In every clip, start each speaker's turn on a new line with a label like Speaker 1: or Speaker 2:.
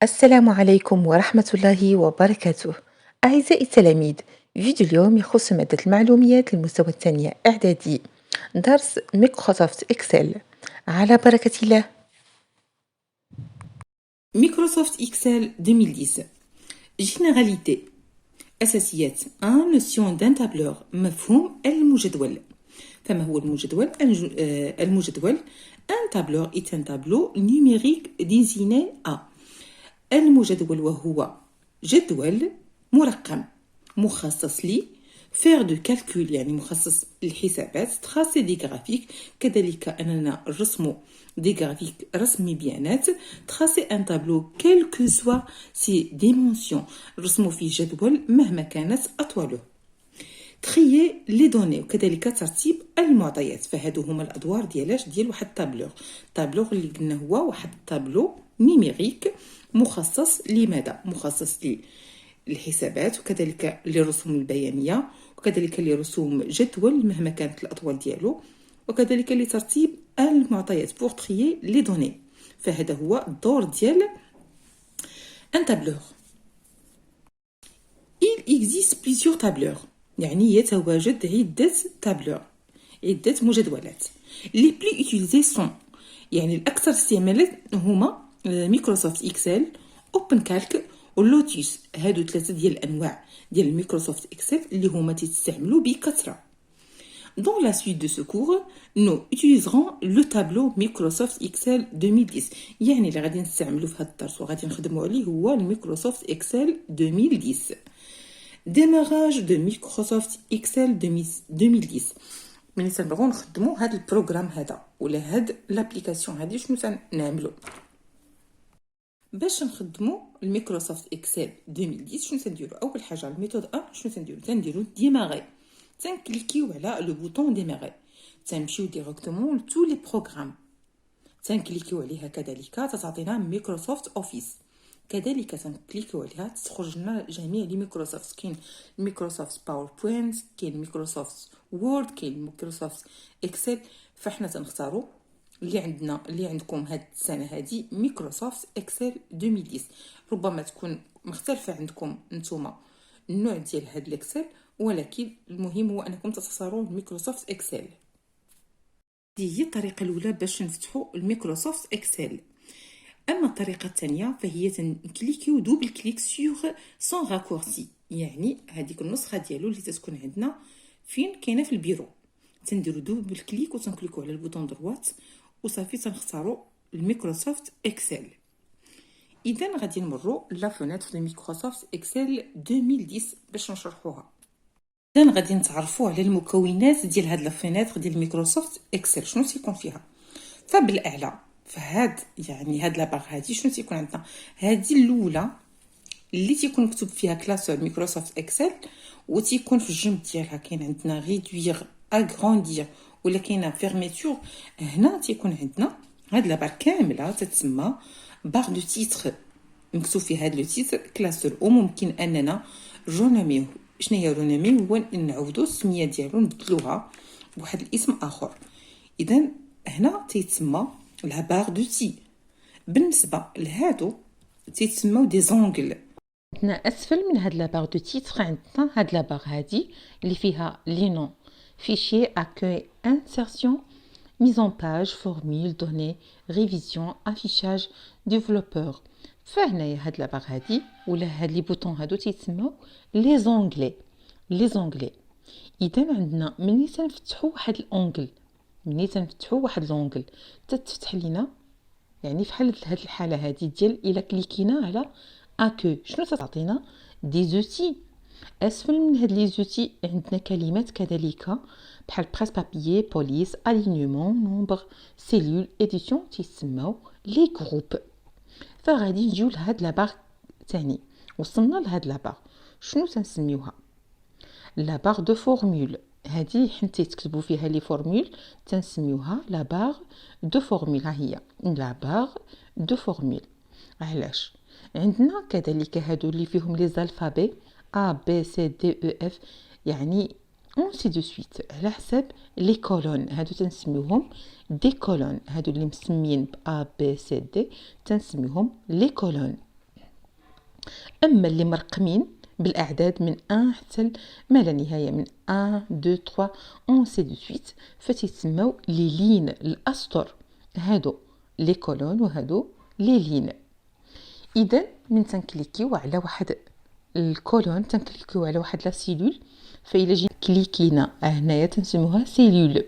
Speaker 1: السلام عليكم ورحمة الله وبركاته. أعزائي التلاميذ، فيديو اليوم يخص مادة المعلوميات للمستوى الثانية إعدادي، درس مايكروسوفت إكسل. على بركة الله.
Speaker 2: Microsoft Excel 2010. Généralité. أساسيات. 1. Notion d'un tableur. مفهوم المجدول. فما هو المجدول؟ المجدول un tableur est un tableau numérique désigné à. المجدول وهو جدول مرقم مخصص لي faire de calcul يعني مخصص للحسابات tracer des graphiques كذلك أننا رسم des graphiques رسم بيانات tracer un tableau quel que soit ses dimensions رسم في جدول مهما كانت أطواله trier les données وكذلك ترتيب المعطيات فهادو هما الادوار ديال واحد الطابلور اللي قلنا هو واحد الطابلو نيميريك مخصص لماذا مخصص للحسابات وكذلك للرسوم البيانيه وكذلك لرسوم جدول مهما كانت الاطوال ديالو وكذلك لترتيب المعطيات pour trier les données فهذا هو الدور ديال un tableur. Il existe plusieurs tableurs يعني يتواجد عدة تابلور عدة مجدولات les plus utilisés sont يعني الأكثر استعمالا هما مايكروسوفت إكسل أوبن كالك ولوتيس هادو ثلاثة ديال الأنواع ديال مايكروسوفت إكسل اللي هما تستعملوا بكثرة. Dans la suite de ce cours, nous utiliserons le tableau Microsoft Excel 2010 يعني اللي غادي نستعملوا في هذا الدرس وغادي نخدموا عليه هو الميكروسوفت إكسل 2010. Démarrage de Microsoft Excel 2010 ملي تنبغيو نخدموا هذا البروغرام هذا ولا هاد لابليكاسيون هذه شنو تنعملوا باش نخدموا الميكروسوفت اكسل 2010 شنو تنديروا اول حاجه الميثود 1 شنو تنديروا ديماغي تنكليكيو على لو بوطون ديماغي تنمشيو ديريكتومون لتو لي بروغرام تنكليكيو عليها كذلك تعطينا مايكروسوفت اوفيس كذلك تنكليكيو عليها تخرج لنا جميع لي مايكروسوفت كاين مايكروسوفت باوربوينت كاين مايكروسوفت وورد كاين مايكروسوفت اكسل فاحنا تنختاروا اللي عندكم هاد السنه هذه مايكروسوفت اكسل 2010 ربما تكون مختلفه عندكم نتوما النوع ديال هاد الاكسل ولكن المهم هو انكم تختاروا مايكروسوفت اكسل. هذه هي الطريقه الاولى باش نفتحوا الميكروسوفت اكسل. اما الطريقه الثانيه فهي تنكليكيو دوبل كليك سور سون راكورسي يعني هذيك النسخه ديالو اللي تتكون عندنا فين كاينه في البيرو تنديروا دوبل كليك وتنكليكو على البوطون دروات وصافي تنختاروا الميكروسوفت اكسل. اذا غادي نمروا لا فونيتر دو مايكروسوفت اكسل 2010 باش نشرحوها. اذا غادي نتعرفوا على المكونات ديال هاد لا فونيتر ديال مايكروسوفت اكسل شنو تيكون فيها. فبالاعلى فهاد يعني هاد لاباغ هادي شنو تيكون عندنا هادي الاولى اللي تيكون مكتوب فيها كلاسور مايكروسوفت اكسل وتيكون في الجنب ديالها كاين عندنا ريدوير اغراندير ولا كاينه فيرميتور هنا تيكون عندنا هاد لاباغ كامله تتسمى باغ دو تيتر مكتوب فيها هاد لو تيتر كلاسور وممكن اننا رونوميو شنو هي رونوميو هو نعاودو السميه ديالو نبدلوها بواحد الاسم اخر. اذا هنا تيتسمى لا باغ دو تي بالنسبه لهادو تيتسموا دي زونغل.
Speaker 1: عندنا أسفل من هاد لاباغ دو تيتر عندنا هاد لاباغ هادي اللي فيها لي نون fichier, accueil, insertion, mise en page, formule, données, révision, affichage, développeur. فهنايا هاد لاباغ هادي ولا هاد لي بوطون هادو تيتسموا لي زونغلي اذا عندنا ملي تنفتحوا واحد الأونغل تتفتح لينا يعني في حالة هاد الحالة هادي ديال إلا كليكينا على اكو شنو تعطينا دي زوتي. اسفل من هاد لي زوتي عندنا كلمات كذلك بحال بريس بابيي بوليس الينيومون نومبر سيلول اديسيون تيسماو لي جروب. فغادي نجيو لهاد لاباغ ثاني وصلنا لهاد لاباغ شنو تنسميوها لاباغ دو فورمول هذه حنت تكتبوا فيها لي فورمول تنسميوها لاباغ دو فورمول. ها هي لاباغ دو فورمول. علاش عندنا كذلك هادو اللي فيهم لي زالفابي A B C D E F يعني اونسي دو سويت على حساب لي كولون هادو تنسميوهم دي كولون هادو اللي مسميين ب A B C D تنسميوهم لي كولون. اما اللي مرقمين بالاعداد من 1 حتى ما لا نهايه، من 1 2 3 اون سي دو سويت، فتيتسموا لي لين الاسطر، هادو لي كولون وهادو لي لين. اذا من تنكليكيو على واحد الكولون، تنكليكيو على واحد لا سيلول، فإلا جينا كليكينا هنايا تنسموها سيلول،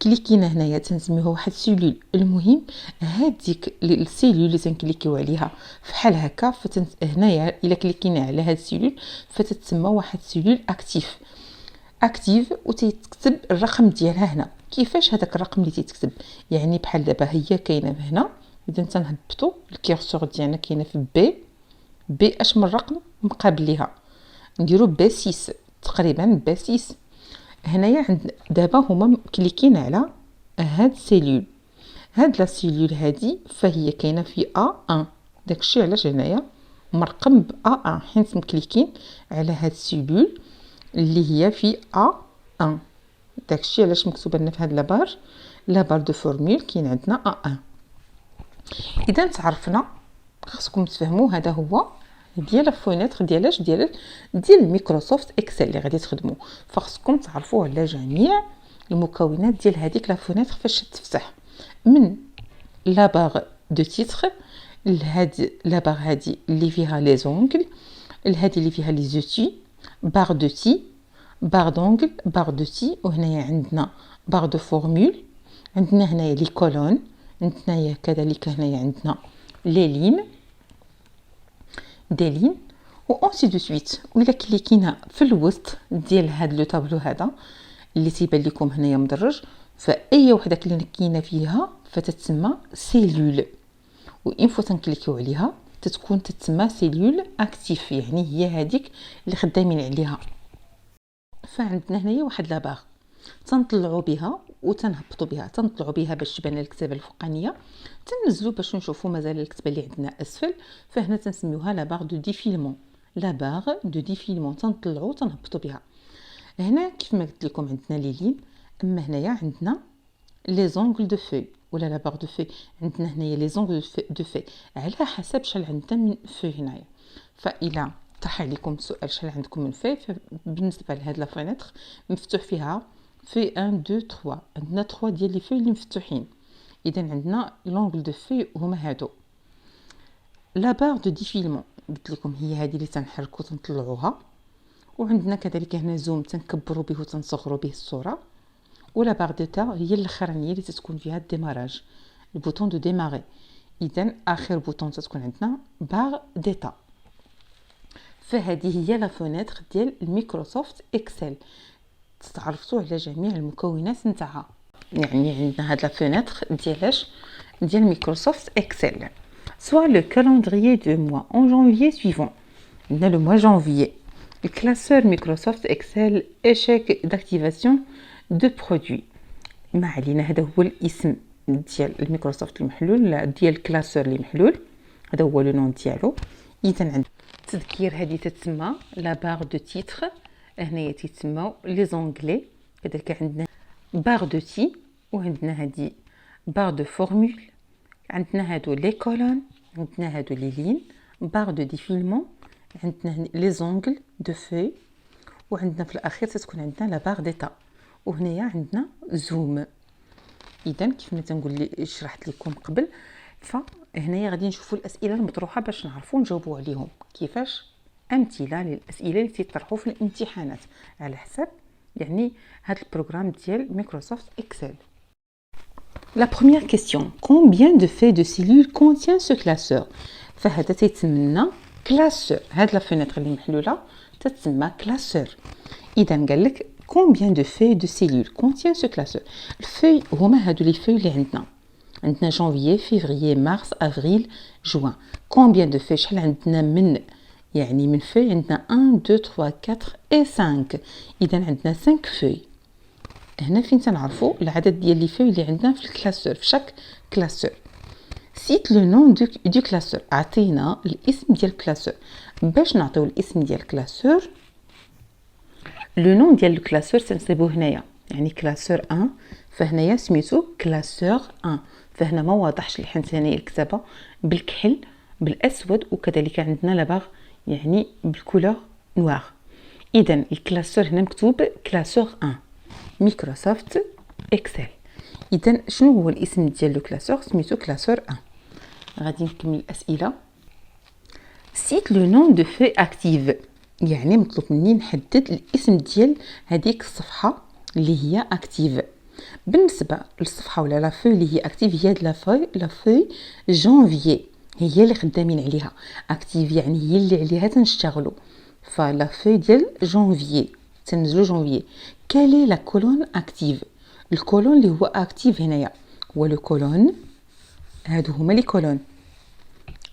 Speaker 1: كليكينا هنايا تنسميوها واحد سيلول. المهم هاديك السيلول اللي تنكليكيو عليها فحال هكا، هنايا الا كليكينا على هاد السيلول فتتسمى واحد سيلول اكتيف وتيتكتب الرقم ديالها هنا. كيفاش هذاك الرقم اللي تيتكتب؟ يعني بحال دابا هي كاينه هنا، اذا تنهبطوا الكيرسور ديالنا كاينه في بي اش من رقم مقابل ليها، نديرو بي 6 تقريبا، بي 6. هنايا عند دابا هما كليكين على هاد السيلول، هاد لا سيلول هادي فهي كاينه في A1. داكشي علاش هنايا مرقم ب A1، حيت مكليكين على هاد السيلول اللي هي في A1. داكشي علاش مكتوبه لنا في هاد لابار دو فورمول كاين عندنا A1. اذا تعرفنا، خصكم تفهموا هذا هو ديال الفونيتر ديالاش ديال مايكروسوفت اكسل اللي غادي تخدموا. فخصكم تعرفوا على جميع المكونات ديال هذيك لا فونيتر فاش تفتح، من لا باغ دو تيتر لهاد لا باغ هادي اللي فيها لي زونغل، لهادي اللي فيها لي زوتي، باغ دو تي، باغ دونغل، باغ دو تي، وهنايا عندنا باغ دو فورمول، عندنا هنايا لي كولون، عندنا كذلك هنايا عندنا لي لين دي لين و اونسي دو سويت. ولا كليكينا في الوسط ديال هاد لو طابلو هذا اللي تيبان لكم هنايا مدرج، فاي وحده كليكينا فيها فتتسمى سيلول، وان فوا تنكليكيو عليها تتكون تتسمى سيلول اكتيف، يعني هي هذيك اللي خدامين عليها. فعندنا هنايا واحد لاباغ تنطلعوا بها وتنهبطوا بها، تنطلعوا بها باش تبان الكتابه الفوقانيه، تنزلوا باش نشوفوا مازال الكتابه اللي عندنا اسفل. فهنا تنسميوها لا باغ دو ديفيلمون، لا باغ دو ديفيلمون، تنطلعوا تنهبطوا بها. هنا كيف ما قلت لكم عندنا لي لين، اما هنايا عندنا لي زونغل دو فوي ولا لا باغ دو فوي، عندنا هنايا لي زونغل دو فوي على حسب شحال عندنا من فوي هنايا. فإلا طرح عليكم سؤال شحال عندكم من فوي، فبالنسبه لهاد لا فينيتر مفتوح فيها في 1 2 3، عندنا 3 ديال لي فوي اللي مفتوحين. اذا عندنا لونغل دو فوي هما هادو. لا بار دو ديفيلمون قلت لكم هي هذه اللي تنحركوا تنطلعوها، وعندنا كذلك هنا زوم تنكبروا به وتنصغروا به الصوره. ولا بار ديتا هي الاخرانيه اللي تتكون فيها الديماراج، البوطون دو ديماري. اذا اخر بوطون تتكون عندنا بار ديتا. فهذه هي لا فونيتر ديال مايكروسوفت اكسل، تعرفتوا على جميع المكونات نتاعها. يعني عندنا هاد لا فونيتر ديال مايكروسوفت اكسل. soit le calendrier de mois en janvier suivant. عندنا le mois janvier. Le classeur Microsoft Excel échec d'activation de produit. ما علينا، هذا هو الاسم ديال الميكروسوفت المحلول ديال الكلاسور اللي محلول، هذا هو لو نون ديالو. اذا عند تذكير هذه تتسمى لا باغ دو تيتر، هنايا تيتسموا لي زونغلي. كذلك عندنا باغ دو تي، وعندنا هذه باغ دو فورمول، عندنا هادو لي كولون، عندنا هادو لي لين، باغ دو ديفيلمون، عندنا لي زونغل دو فوي، وعندنا في الاخير تتكون عندنا لا باغ ديتا، وهنايا عندنا زوم. اذا كيف ما تنقول لي شرحت لكم قبل، فهنايا غادي نشوفوا الاسئله المطروحه باش نعرفوا نجاوبوا عليهم كيفاش، امثله للاسئله اللي تيطرحوا في الامتحانات على حساب يعني هذا البروغرام ديال مايكروسوفت اكسل. La première question, combien de faits de cellules contient ce classeur? فهذا تيتسمى classeur. هاد لا فينيتر اللي محلوله تتسمى classeur. اذا قال لك combien de faits de cellules contient ce classeur. الفوي هما هادو لي فوي اللي عندنا جانفيي، فيفريي، مارس، افريل، جوان. combien de faits شحال عندنا من فوي؟ عندنا 1 2 3 4 et 5. اذا عندنا 5 فوي. هنا فين تنعرفوا العدد ديال لي فوي اللي عندنا في الكلاسور، في شاك كلاسور. سيت لو نون دو كلاسور، عطينا الاسم ديال الكلاسور. باش نعطيو الاسم ديال الكلاسور، لو نون ديال الكلاسور تنصيبوه هنايا، يعني كلاسور 1، فهنايا سميتو كلاسور 1. فهنا ما واضحش حيت هنايا الكتابه بالكحل بالاسود، وكذلك عندنا لاباغ يعني بالكولور نوار. اذا الكلاسور هنا مكتوب كلاسور 1 مايكروسوفت اكسل. اذا شنو هو الاسم ديال لو كلاسور؟ سميتو كلاسور 1. غادي نكمل الاسئله. سيت لو نوم دو في اكتيف، يعني مطلوب مني نحدد الاسم ديال هذيك الصفحه اللي هي اكتيف. بالنسبه للصفحه ولا لا في اللي هي اكتيف، هي لا في جانفيي، هي اللي خدامين عليها. اكتيف يعني هي اللي عليها تنشتغلوا، فلا في ديال جانفيي تنزلوا جانفيي. كالي لا كولون اكتيف، الكولون اللي هو اكتيف هنايا هو لو كولون. هادو هما لي كولون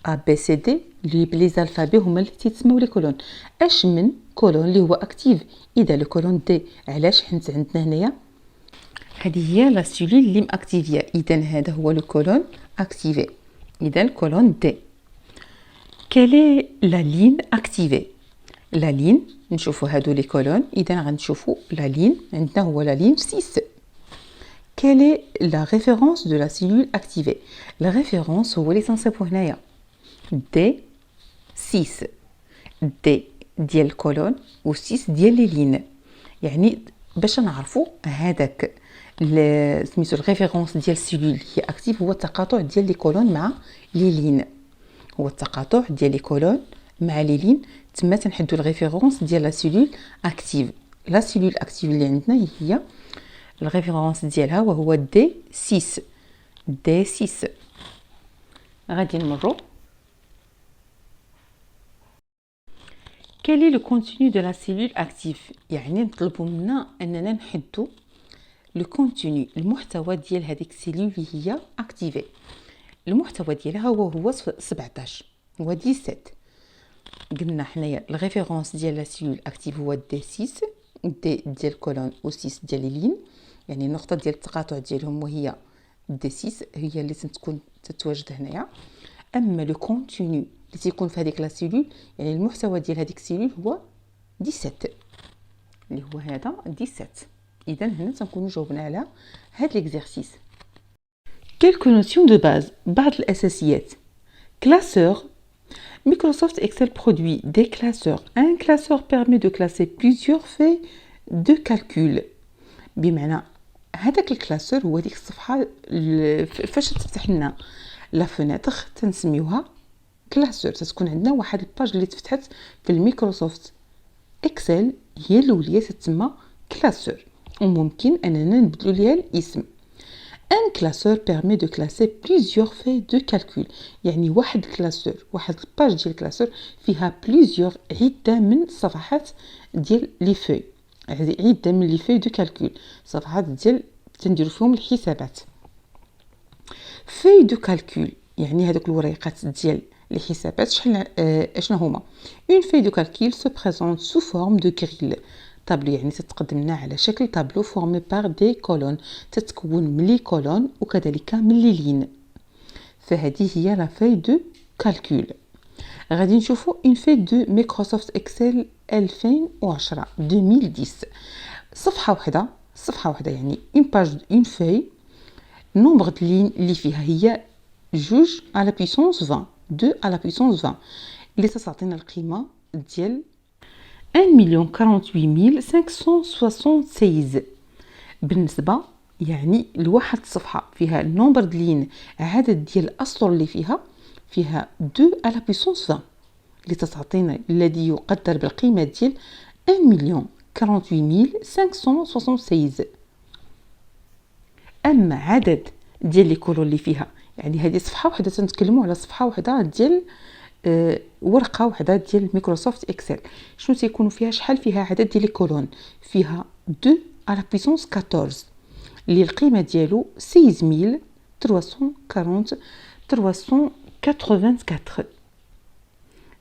Speaker 1: ا بي سي دي، لي زالفابي هما اللي تيتسموا لي كولون. اش من كولون اللي هو اكتيف؟ اذا لو كولون دي. علاش؟ حيت عندنا هنايا هذه هي لا سيلول اللي ماكتيفيه، اذا هذا هو لو كولون اكتيفي، اذا كولون دي. كالي لا لين اكتيفي؟ لا لين نشوفوا هادو لي كولون، اذا غنشوفوا لا لين عندنا هو لا لين 6. كالي لا ريفيرونس دو لا سيلول اكتيفي؟ لا ريفيرونس هو اللي تنصيبو هنايا دي 6، دي ديال الكولون و 6 ديال لي لين. يعني باش نعرفوا هذاك سميتو الريفيرونس ديال السيلول هي اكتيف، هو التقاطع ديال لي كولون مع لي لين، هو التقاطع ديال لي كولون مع لي لين. تما تنحدوا الريفيرونس ديال لا سيلول اكتيف. لا سيلول اكتيف اللي عندنا هي الريفيرونس ديالها وهو دي 6، دي 6. غادي نمروا. Quel est le contenu de la cellule active؟ يعني نطلبوا منا اننا نحدوا لو كونتوني، المحتوى ديال هذيك السيلول اللي هي اكتيفي. المحتوى ديالها هو 17، هو 17. قلنا حنايا الريفيرونس ديال لا سيلول اكتيف هو دي 6، دي ديال كولون و 6 ديال لين، يعني النقطه ديال التقاطع ديالهم وهي دي 6 هي اللي تكون تتواجد هنايا. اما لو كونتوني اللي تيكون في هذيك لا سيلول، يعني المحتوى ديال هذيك السيلول هو 17 اللي هو هذا 17. اذا هنا تنكونوا جاوبنا على هاد ليكزارسيس. كيلكو نوسيون دو باز، بعض الاساسيات. كلاسور. Microsoft Excel produit des classeurs. Un classeur permet de classer plusieurs faits de calcul. بمعنى هذاك الكلاسور هو ديك الصفحه فاش تفتح لنا لا فونيتر تنسميوها كلاسور. تكون عندنا واحد الباج اللي تفتحت في الميكروسوفت اكسل هي الاوليه تتسمى كلاسور، وممكن اننا نبدلوا ليها الاسم. ان كلاسور permet de classer plusieurs faits de calcul، يعني واحد الكلاسور، واحد الباج ديال الكلاسور فيها بليزيور، عده من الصفحات ديال لي في، عده من لي في دو كالكول، صفحات ديال تنديروا فيهم الحسابات. في دو كالكول يعني هذوك الوريقات ديال الحسابات شحال اشنا هما. اون في دو كالكول سو بريزونت سو فورم دو غريل، طابلو يعني تتقدم لنا على شكل طابلو فورمي بار دي كولون، تتكون من لي كولون وكذلك من لي لين. فهذه هي لا في دو كالكول. غادي نشوفوا اون في دو مايكروسوفت اكسل 2010 2010. صفحه واحده يعني اون باج اون في، نومبر د لين اللي فيها هي 2 على بويسونس 20، 2 على بويسونس 20 اللي تعطينا القيمه ديال 1,048,576. بالنسبه يعني لواحد الصفحه فيها النومبر د لين، عدد ديال الاسطر اللي فيها 2 على بويسونس 20 اللي تعطينا الذي يقدر بالقيمه ديال 1,048,576. اما عدد ديال لي كولون اللي فيها، يعني هذه صفحه واحده تنتكلموا على صفحه واحده ديال ورقه واحده ديال مايكروسوفت اكسل، شنو تيكونوا فيها؟ شحال فيها عدد ديال لي كولون؟ فيها 2 على بويسونس 14 اللي القيمه ديالو 16,384.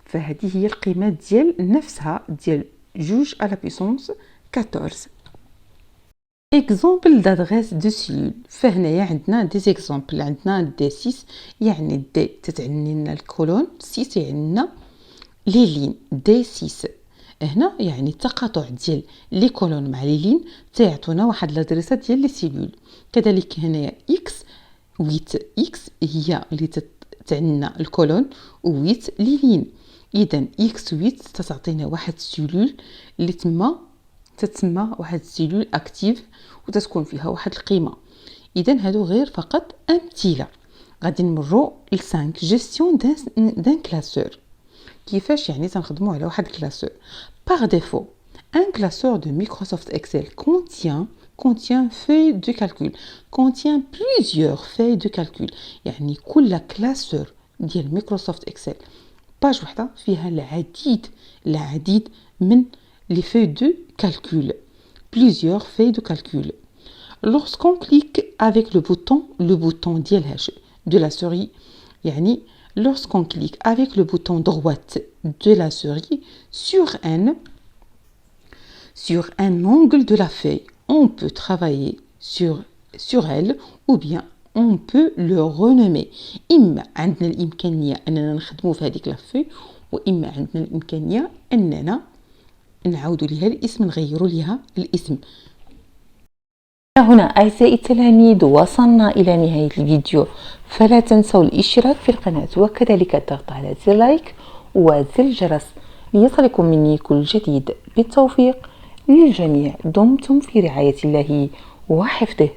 Speaker 1: فهذه هي القيمه ديال نفسها ديال 2 على بويسونس 14. اكزامبل دادريس دو سيلول. فهنايا عندنا دي زيكزامبل، عندنا دي 6 يعني دي تتعني لنا الكولون، 6 يعني لنا لي لين، دي 6 هنا يعني التقاطع ديال لي كولون مع لي لين تيعطونا واحد لادريسه ديال لي سيلول. كذلك هنايا اكس 8، اكس هي اللي تعنا الكولون و8 لي اذا اكس 8 تعطينا واحد السيلول اللي تتسمى واحد السيلول اكتيف وتتكون فيها واحد القيمه. اذا هادو غير فقط امثله. غادي نمروا ل 5 جيستيون دان كلاسور. كيفاش يعني تنخدموا على واحد الكلاسور؟ par défaut un classeur de Microsoft Excel contient feuilles de calcul, contient plusieurs feuilles de calcul. يعني كل كلاسور ديال مايكروسوفت اكسل باج وحده فيها العديد من les feuilles de calcul, plusieurs feuilles de calcul. Lorsqu'on clique avec le bouton de la souris, يعني lorsqu'on clique avec le bouton droite de la souris sur un angle de la feuille, on peut travailler sur elle ou bien on peut le renommer. إما عندنا الإمكانية أننا نخدمو في هذيك لافوي، وإما عندنا الإمكانية أننا نعاودوا لها الاسم، نغيروا لها الاسم. هنا أعزائي التلاميذ وصلنا إلى نهاية الفيديو، فلا تنسوا الاشتراك في القناة وكذلك الضغط على زر لايك وزر الجرس ليصلكم مني كل جديد. بالتوفيق للجميع، دمتم في رعاية الله وحفظه.